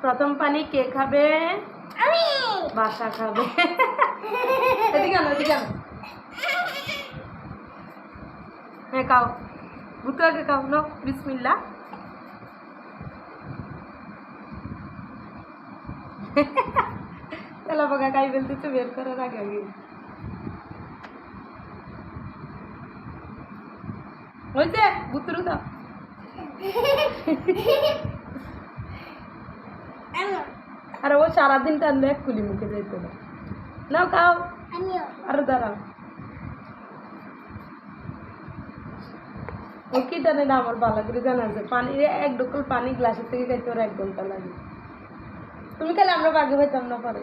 প্রথম পানি কে খাবে? আমি। বাসা খাবে। এদিকে আনো, এদিকে আনো। হ্যাঁ খাও, ভুতু আগে খাও। নো, বিসমিল্লাহ। তেলা পাকা খাই ফেলতেছে বের করার আগে আগে। হয়েছে, ভুতুরু দাও। আর ও সারাদিন টানলে এক কুলি মুখে যেতে না। নাও খাও। আরো দাঁড়াও। ও কি টানে না আমার ভালো করে জানা আছে। পানি এক ডুকুল পানি গ্লাসের থেকে খাইতে ওর 1 ঘন্টা লাগে। তুমি খালি আমরা বাগে পাইতাম না পারে।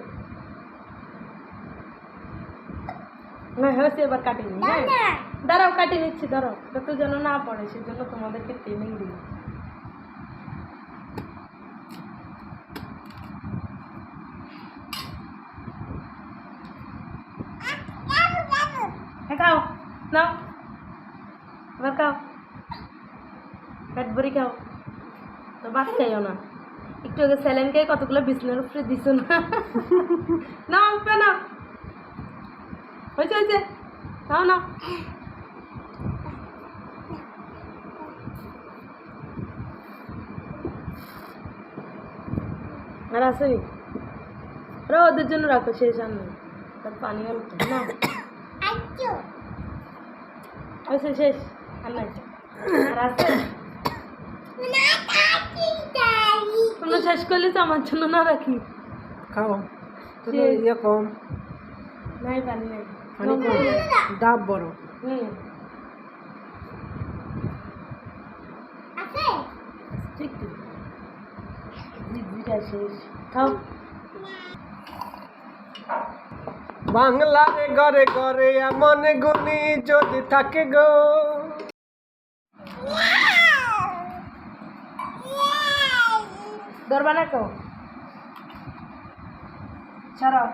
না হয়েছে, এবার কাটি নি। হ্যাঁ দাঁড়াও, কাটি নিচ্ছি, দাঁড়াও। যত যেন না পড়ে সেজন্য তোমাদেরকে ট্রেনিং দিই। খাও, নাও এবার খাও, পেট ভরি খাও। তো বাদ খাইও না। একটু আগে স্যালাইন খেয়ে কতগুলো বিছনার উপরে দিছো না। না উঠবে না। হয়েছে হয়েছে, নাও না। আর আছে ওরা ওদের জন্য রাখো, শেষ আর নেই। তার পানি অল্প না। হয়েছে, শেষ আর নাই। আর আছে তোমরা শেষ করলে তো আমার জন্য না রাখি। খাও, ইয়ে কম, নাই পানি নাই, পানি কম, ডাব বড়। ঠিক জিজিটা শেষ। খাও। বাংলার ঘরে ঘরে এমন গুণী যদি থাকে গো। দরবার না খাও, ছাড়াও।